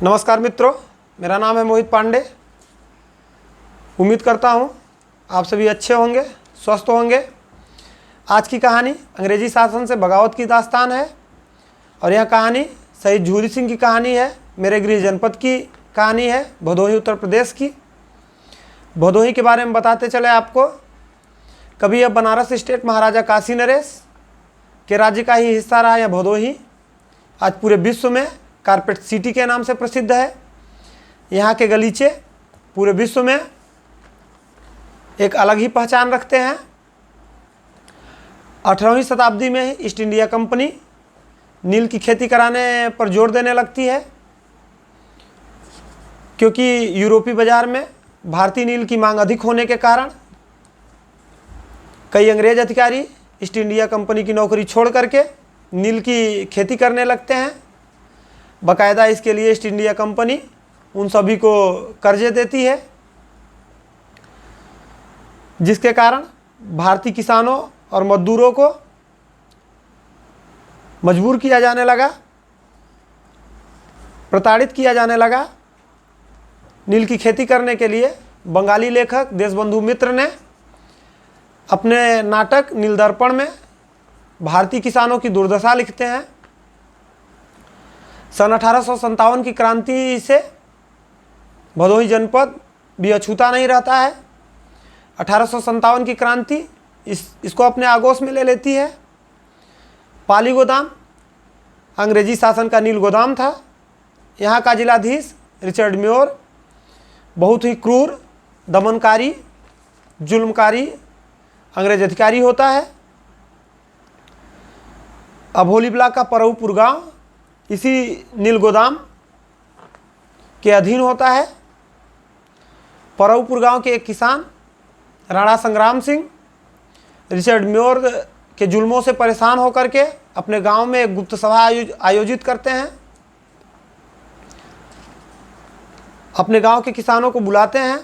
नमस्कार मित्रों, मेरा नाम है मोहित पांडे। उम्मीद करता हूँ आप सभी अच्छे होंगे, स्वस्थ होंगे। आज की कहानी अंग्रेजी शासन से बगावत की दास्तान है और यह कहानी शहीद झूरी सिंह की कहानी है। मेरे गृह जनपद की कहानी है, भदोही उत्तर प्रदेश की। भदोही के बारे में बताते चले आपको। कभी यह बनारस स्टेट महाराजा काशी नरेश के राज्य का ही हिस्सा रहा। यह भदोही आज पूरे विश्व में कारपेट सिटी के नाम से प्रसिद्ध है। यहाँ के गलीचे पूरे विश्व में एक अलग ही पहचान रखते हैं। 18वीं शताब्दी में ही ईस्ट इंडिया कंपनी नील की खेती कराने पर जोर देने लगती है, क्योंकि यूरोपीय बाजार में भारतीय नील की मांग अधिक होने के कारण कई अंग्रेज अधिकारी ईस्ट इंडिया कंपनी की नौकरी छोड़ करके नील की खेती करने लगते हैं। बाकायदा इसके लिए ईस्ट इंडिया कंपनी उन सभी को कर्जे देती है, जिसके कारण भारतीय किसानों और मजदूरों को मजबूर किया जाने लगा, प्रताड़ित किया जाने लगा। नील की खेती करने के लिए बंगाली लेखक देशबंधु मित्र ने अपने नाटक नील दर्पण में भारतीय किसानों की दुर्दशा लिखते हैं। सन 1857 की क्रांति से भदोही जनपद भी अछूता नहीं रहता है। 1857 की क्रांति इसको अपने आगोश में ले लेती है। पाली गोदाम अंग्रेजी शासन का नील गोदाम था। यहाँ का जिलाधीश रिचर्ड म्योर बहुत ही क्रूर, दमनकारी, जुल्मकारी अंग्रेज अधिकारी होता है। अभोली ब्लॉक का परऊपुर गांव इसी नील गोदाम के अधीन होता है। परऊपुर गांव के एक किसान राणा संग्राम सिंह रिचर्ड म्योर के जुल्मों से परेशान होकर के अपने गांव में एक गुप्त सभा आयोजित करते हैं। अपने गांव के किसानों को बुलाते हैं,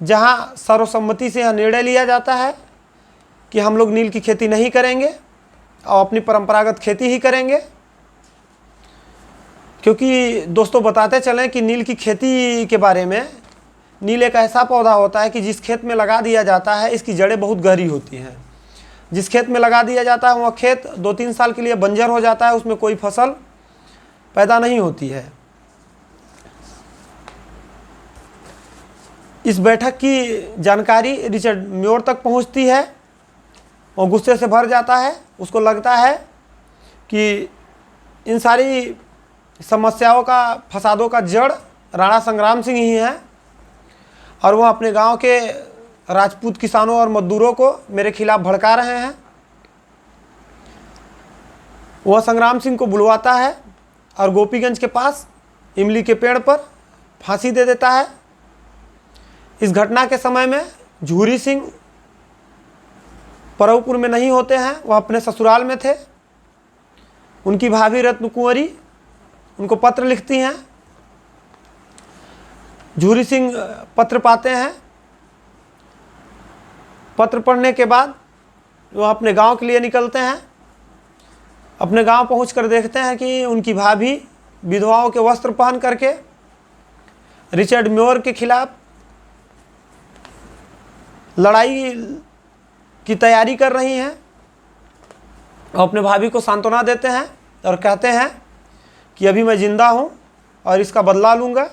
जहां सर्वसम्मति से यह निर्णय लिया जाता है कि हम लोग नील की खेती नहीं करेंगे और अपनी परंपरागत खेती ही करेंगे। क्योंकि दोस्तों बताते चलें कि नील की खेती के बारे में, नील एक ऐसा पौधा होता है कि जिस खेत में लगा दिया जाता है इसकी जड़ें बहुत गहरी होती हैं। जिस खेत में लगा दिया जाता है वह खेत 2-3 साल के लिए बंजर हो जाता है, उसमें कोई फसल पैदा नहीं होती है। इस बैठक की जानकारी रिचर्ड म्योर तक पहुंचती है और गुस्से से भर जाता है। उसको लगता है कि इन सारी समस्याओं का, फसादों का जड़ राणा संग्राम सिंह ही है और वह अपने गांव के राजपूत किसानों और मजदूरों को मेरे खिलाफ भड़का रहे हैं। वह संग्राम सिंह को बुलवाता है और गोपीगंज के पास इमली के पेड़ पर फांसी दे देता है। इस घटना के समय में झूरी सिंह परऊपुर में नहीं होते हैं, वह अपने ससुराल में थे। उनकी भाभी रत्न कुंवरी उनको पत्र लिखती हैं। झूरी सिंह पत्र पाते हैं। पत्र पढ़ने के बाद वह अपने गांव के लिए निकलते हैं। अपने गांव पहुंचकर देखते हैं कि उनकी भाभी विधवाओं के वस्त्र पहन करके रिचर्ड म्योर के खिलाफ लड़ाई की तैयारी कर रही हैं। अपने भाभी को सांत्वना देते हैं और कहते हैं कि अभी मैं जिंदा हूं और इसका बदला लूँगा।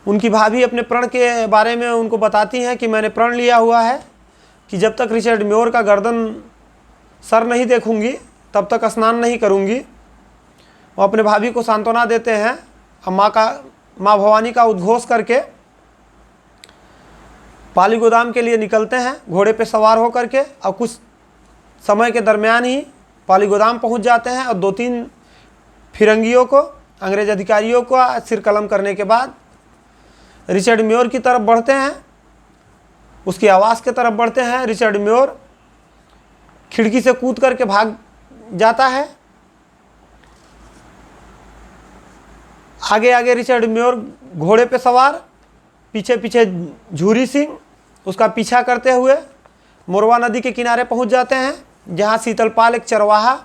उनकी भाभी अपने प्रण के बारे में उनको बताती हैं कि मैंने प्रण लिया हुआ है कि जब तक रिचर्ड म्योर का गर्दन सर नहीं देखूंगी तब तक स्नान नहीं करूंगी। वो अपने भाभी को सांत्वना देते हैं और माँ भवानी का उद्घोष करके पाली गोदाम के लिए निकलते हैं, घोड़े पे सवार होकर के। और कुछ समय के दरमियान ही पाली गोदाम पहुंच जाते हैं और 2-3 फिरंगियों को, अंग्रेज अधिकारियों को सिर कलम करने के बाद रिचर्ड म्योर की तरफ बढ़ते हैं, उसकी आवाज़ की तरफ बढ़ते हैं। रिचर्ड म्योर खिड़की से कूद करके भाग जाता है। आगे आगे रिचर्ड म्योर घोड़े पे सवार, पीछे पीछे झूरी सिंह उसका पीछा करते हुए मोरवा नदी के किनारे पहुंच जाते हैं, जहां शीतलपाल एक चरवाहा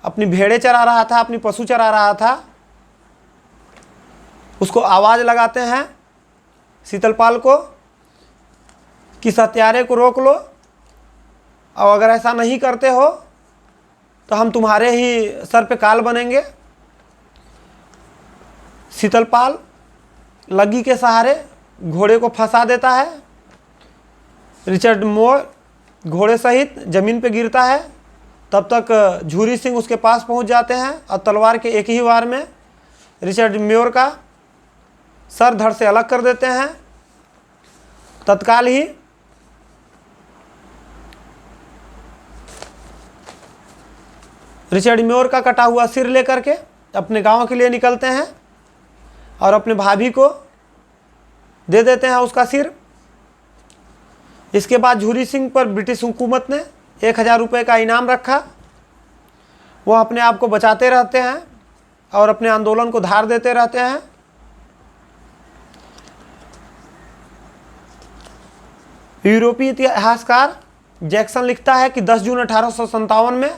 अपनी भेड़ें चरा रहा था, अपनी पशु चरा रहा था। उसको आवाज़ लगाते हैं शीतलपाल को कि इस हत्यारे को रोक लो, और अगर ऐसा नहीं करते हो तो हम तुम्हारे ही सर पे काल बनेंगे। शीतलपाल लग्गी के सहारे घोड़े को फंसा देता है। रिचर्ड मोर घोड़े सहित ज़मीन पे गिरता है। तब तक झूरी सिंह उसके पास पहुंच जाते हैं और तलवार के एक ही वार में रिचर्ड मोर का सर धड़ से अलग कर देते हैं। तत्काल ही रिचर्ड मोर का कटा हुआ सिर लेकर के अपने गांव के लिए निकलते हैं और अपने भाभी को दे देते हैं उसका सिर। इसके बाद झूरी सिंह पर ब्रिटिश हुकूमत ने 1000 रुपये का इनाम रखा। वह अपने आप को बचाते रहते हैं और अपने आंदोलन को धार देते रहते हैं। यूरोपीय इतिहासकार जैक्सन लिखता है कि 10 जून 1857 में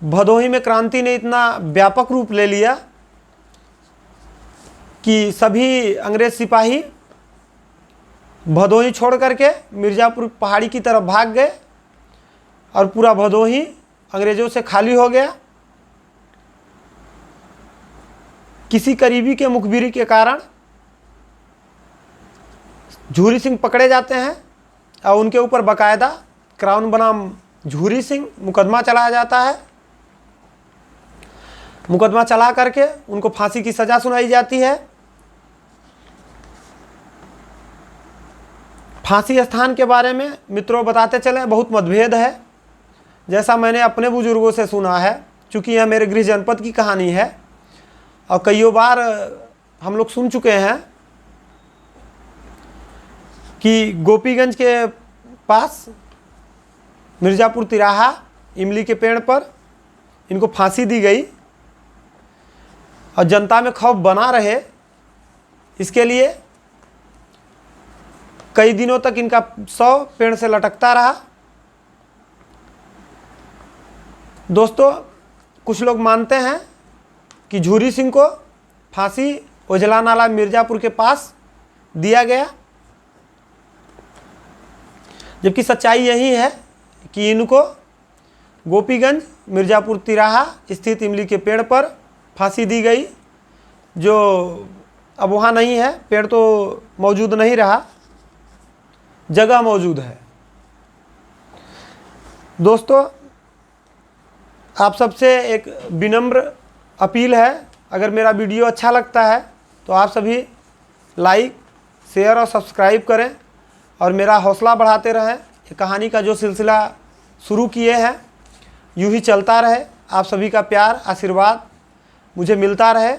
भदोही में क्रांति ने इतना व्यापक रूप ले लिया कि सभी अंग्रेज सिपाही भदोही छोड़ करके मिर्ज़ापुर पहाड़ी की तरफ भाग गए और पूरा भदोही अंग्रेज़ों से खाली हो गया। किसी करीबी के मुखबिरी के कारण झूरी सिंह पकड़े जाते हैं और उनके ऊपर बाकायदा क्राउन बनाम झूरी सिंह मुकदमा चलाया जाता है। मुकदमा चला करके उनको फांसी की सज़ा सुनाई जाती है। फांसी स्थान के बारे में मित्रों बताते चलें, बहुत मतभेद है। जैसा मैंने अपने बुजुर्गों से सुना है, चूँकि यह मेरे गृह जनपद की कहानी है और कईयों बार हम लोग सुन चुके हैं कि गोपीगंज के पास मिर्ज़ापुर तिराहा इमली के पेड़ पर इनको फांसी दी गई और जनता में खौफ बना रहे, इसके लिए कई दिनों तक इनका शव पेड़ से लटकता रहा। दोस्तों, कुछ लोग मानते हैं कि झूरी सिंह को फांसी उजला नाला मिर्ज़ापुर के पास दिया गया, जबकि सच्चाई यही है कि इनको गोपीगंज मिर्ज़ापुर तिराहा स्थित इमली के पेड़ पर फांसी दी गई, जो अब वहाँ नहीं है। पेड़ तो मौजूद नहीं रहा, जगह मौजूद है। दोस्तों, आप सबसे एक विनम्र अपील है, अगर मेरा वीडियो अच्छा लगता है तो आप सभी लाइक, शेयर और सब्सक्राइब करें और मेरा हौसला बढ़ाते रहें। ये कहानी का जो सिलसिला शुरू किए हैं यूँ ही चलता रहे। आप सभी का प्यार आशीर्वाद मुझे मिलता रहे।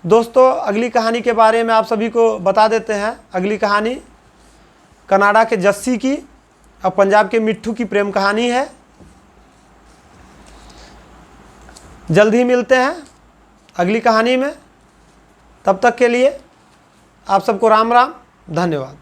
दोस्तों, अगली कहानी के बारे में आप सभी को बता देते हैं। अगली कहानी कनाडा के जस्सी की और पंजाब के मिट्ठू की प्रेम कहानी है। जल्द ही मिलते हैं अगली कहानी में। तब तक के लिए आप सबको राम राम, धन्यवाद।